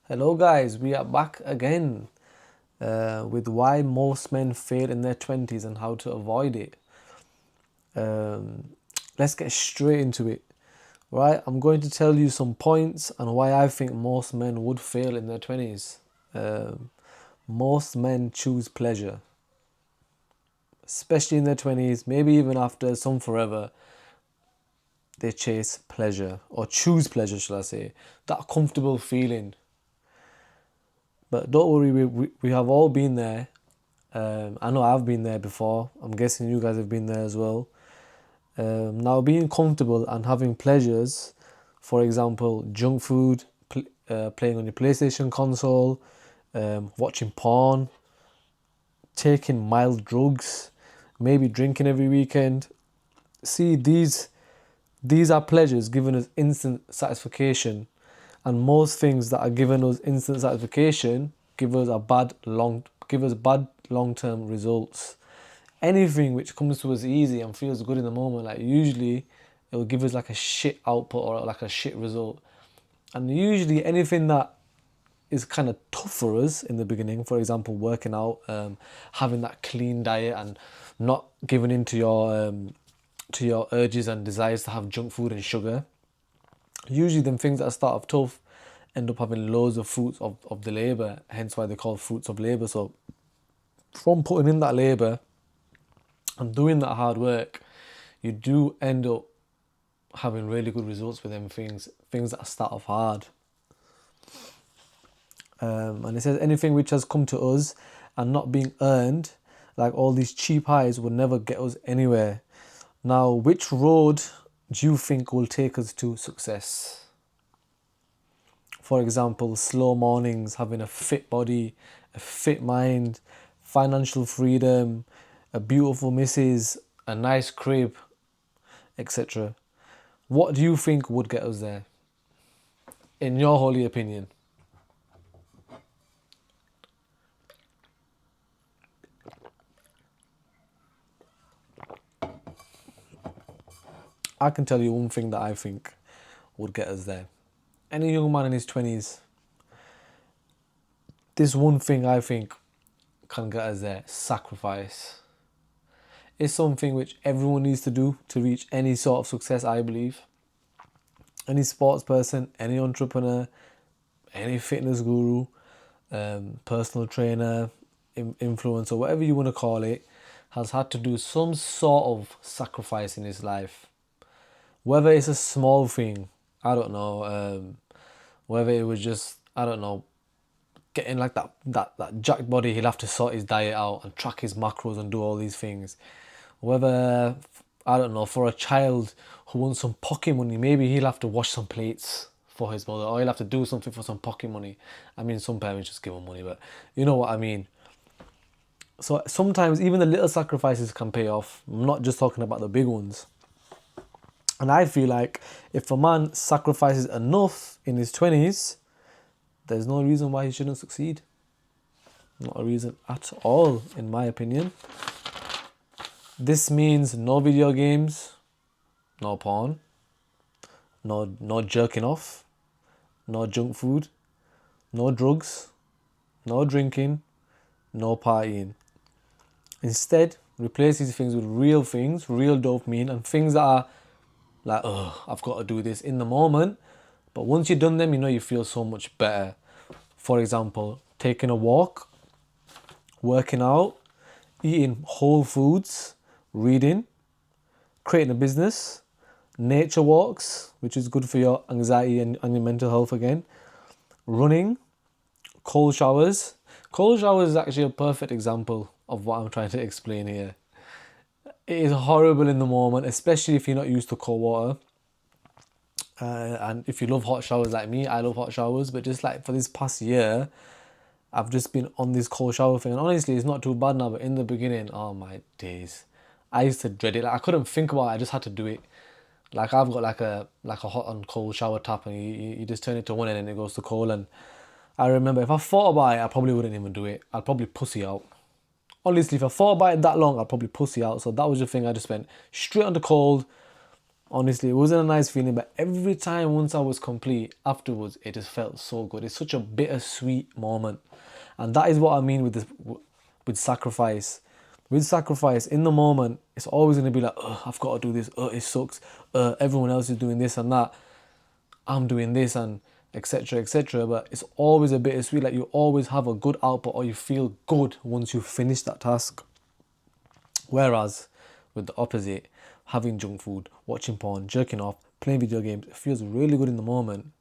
Hello, guys. We are back again with why most men fail in their 20s and how to avoid it. Um, let's get straight into it. Right, I'm going to tell you some points and why I think most men would fail in their 20s. Um, most men choose pleasure, especially in their 20s, maybe even after, some forever. They chase pleasure or choose pleasure, shall I say. That comfortable feeling. But don't worry, we have all been there. I know I've been there before. I'm guessing you guys have been there as well. Now, being comfortable and having pleasures, for example, junk food, playing on your PlayStation console, watching porn, taking mild drugs, maybe drinking every weekend. See, these are pleasures giving us instant satisfaction, and most things that are giving us instant satisfaction give us bad long-term results. Anything which comes to us easy and feels good in the moment, like usually it will give us like a shit output or like a shit result. And usually anything that is kind of tough for us in the beginning, for example, working out, having that clean diet and not giving in to your urges and desires to have junk food and sugar. Usually them things that start off tough end up having loads of fruits of the labour, hence why they're called fruits of labour. So from putting in that labour and doing that hard work, you do end up having really good results with them things that start off hard. And it says anything which has come to us and not being earned, like all these cheap highs, will never get us anywhere. Now, which road do you think will take us to success? For example, slow mornings, having a fit body, a fit mind, financial freedom, a beautiful missus, a nice crib, etc. What do you think would get us there? In your holy opinion? I can tell you one thing that I think would get us there. Any young man in his 20s, this one thing I think can get us there: sacrifice. It's something which everyone needs to do to reach any sort of success, I believe. Any sports person, any entrepreneur, any fitness guru, personal trainer, influencer, whatever you want to call it, has had to do some sort of sacrifice in his life. Whether it's a small thing, I don't know, whether it was just, I don't know, getting like that jacked body, he'll have to sort his diet out and track his macros and do all these things. Whether, I don't know, for a child who wants some pocket money, maybe he'll have to wash some plates for his mother, or he'll have to do something for some pocket money. I mean, some parents just give him money, but you know what I mean. So sometimes even the little sacrifices can pay off. I'm not just talking about the big ones. And I feel like if a man sacrifices enough in his 20s, there's no reason why he shouldn't succeed. Not a reason at all, in my opinion. This means no video games, no porn, no jerking off, no junk food, no drugs, no drinking, no partying. Instead, replace these things with real things, real dopamine, and things that are like, oh, I've got to do this in the moment. But once you've done them, you know you feel so much better. For example, taking a walk, working out, eating whole foods, reading, creating a business, nature walks, which is good for your anxiety and your mental health again, running, cold showers. Cold showers is actually a perfect example of what I'm trying to explain here. It is horrible in the moment, especially if you're not used to cold water. And if you love hot showers like me, I love hot showers. But just like for this past year, I've just been on this cold shower thing. And honestly, it's not too bad now. But in the beginning, oh my days, I used to dread it. Like I couldn't think about it. I just had to do it. Like I've got like a hot and cold shower tap, and you just turn it to one end and it goes to cold. And I remember if I thought about it, I probably wouldn't even do it. I'd probably pussy out. Honestly, if I thought about it that long, I'd probably pussy out. So that was the thing. I just went straight on the cold. Honestly, it wasn't a nice feeling, but every time once I was complete, afterwards, it just felt so good. It's such a bittersweet moment. And that is what I mean with this, with sacrifice. With sacrifice, in the moment, it's always going to be like, oh, I've got to do this. Oh, it sucks. Everyone else is doing this and that. I'm doing this and etc. etc. But it's always a bittersweet. Like you always have a good output or you feel good once you finish that task. Whereas with the opposite, having junk food, watching porn, jerking off, playing video games, it feels really good in the moment.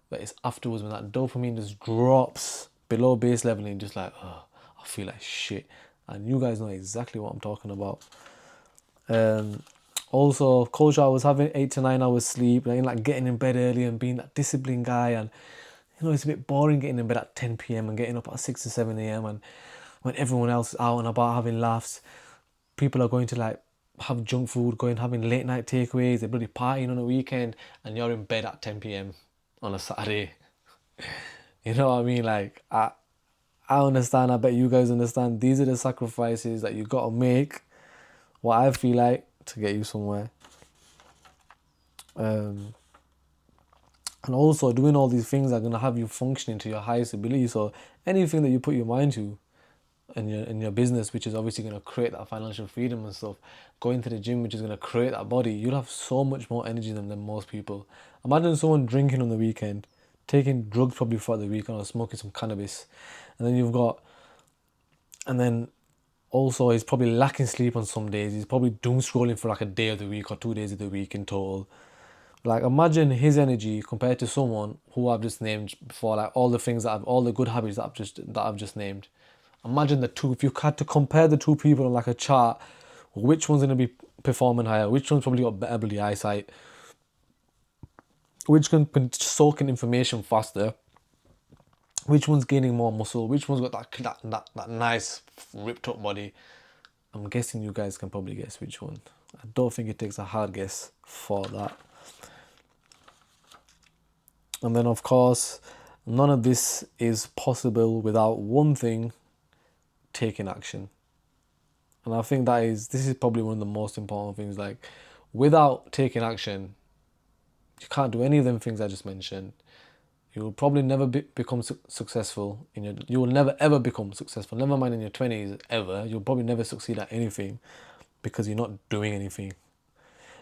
But it's afterwards when that dopamine just drops below base level and you're just like, oh, I feel like shit. And you guys know exactly what I'm talking about. Also, culture, I was having 8 to 9 hours sleep, like getting in bed early and being that disciplined guy. And it's a bit boring getting in bed at 10 p.m. and getting up at 6 or 7 a.m. And when everyone else is out and about having laughs, people are going to like have junk food, having late night takeaways, they're bloody partying on a weekend, and you're in bed at 10 p.m. on a Saturday. You know what I mean? Like, I understand, I bet you guys understand. These are the sacrifices that you gotta make, what I feel like, to get you somewhere. And also doing all these things are gonna have you functioning to your highest ability. So anything that you put your mind to in your business, which is obviously gonna create that financial freedom and stuff, going to the gym, which is gonna create that body, you'll have so much more energy than most people. Imagine someone drinking on the weekend, taking drugs probably throughout the weekend, or smoking some cannabis, and then also he's probably lacking sleep on some days. He's probably doom scrolling for like a day of the week or 2 days of the week in total. Like imagine his energy compared to someone who I've just named before, like all the good habits that I've just named. Imagine the two. If you had to compare the two people on like a chart, which one's gonna be performing higher? Which one's probably got better bloody eyesight? Which can soak in information faster? Which one's gaining more muscle? Which one's got that nice ripped up body? I'm guessing you guys can probably guess which one. I don't think it takes a hard guess for that. And then of course, none of this is possible without one thing: taking action. And I think this is probably one of the most important things. Like, without taking action, you can't do any of them things I just mentioned. You will probably never become successful you will never ever become successful. Never mind in your 20s ever. You'll probably never succeed at anything because you're not doing anything.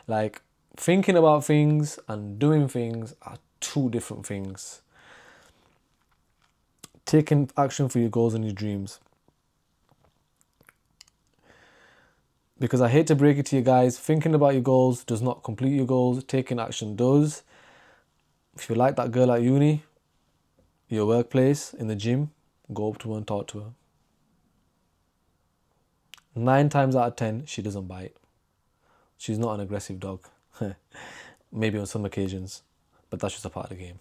Like, thinking about things and doing things are two different things. Taking action for your goals and your dreams. Because I hate to break it to you guys, thinking about your goals does not complete your goals. Taking action does. If you like that girl at uni, your workplace, in the gym, go up to her and talk to her. 9 times out of 10, she doesn't bite. She's not an aggressive dog. Maybe on some occasions, but that's just a part of the game.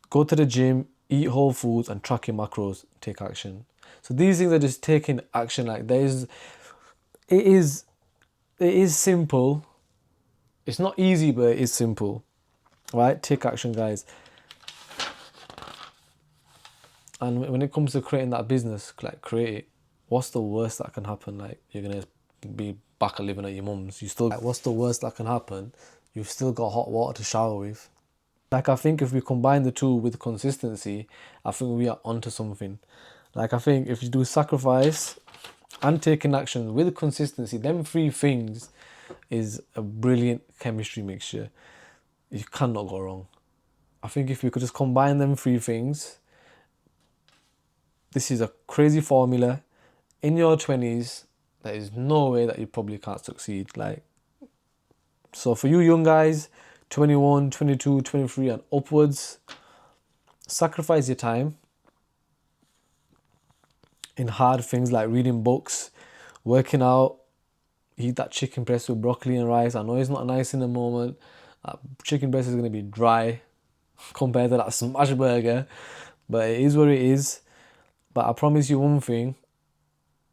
Go to the gym, eat whole foods, and track your macros. Take action. So these things are just taking action. Like, it is simple. It's not easy, but it is simple. Right? Take action, guys. And when it comes to creating that business, like, create it. What's the worst that can happen? Like, you're gonna be back at living at your mum's. What's the worst that can happen? You've still got hot water to shower with. Like, I think if we combine the two with consistency, I think we are onto something. Like, I think if you do sacrifice and taking action with consistency, them 3 things is a brilliant chemistry mixture. You cannot go wrong. I think if you could just combine them 3 things, this is a crazy formula. In your 20s, there is no way that you probably can't succeed. Like, so for you young guys, 21, 22, 23 and upwards, sacrifice your time in hard things like reading books, working out, eat that chicken breast with broccoli and rice. I know it's not nice in the moment. Chicken breast is going to be dry compared to that smash burger, but it is what it is. But I promise you one thing,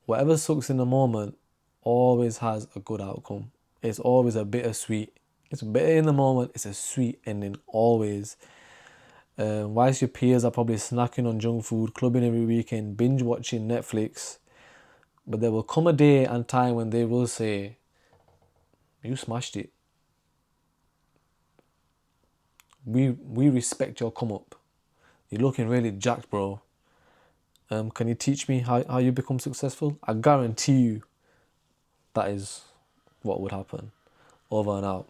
whatever sucks in the moment always has a good outcome. It's always a bittersweet. It's bitter in the moment, it's a sweet ending, always. Whilst your peers are probably snacking on junk food, clubbing every weekend, binge watching Netflix, but there will come a day and time when they will say, you smashed it. we respect your come up. You're looking really jacked, bro. Can you teach me how you become successful? I guarantee you that is what would happen. Over and out.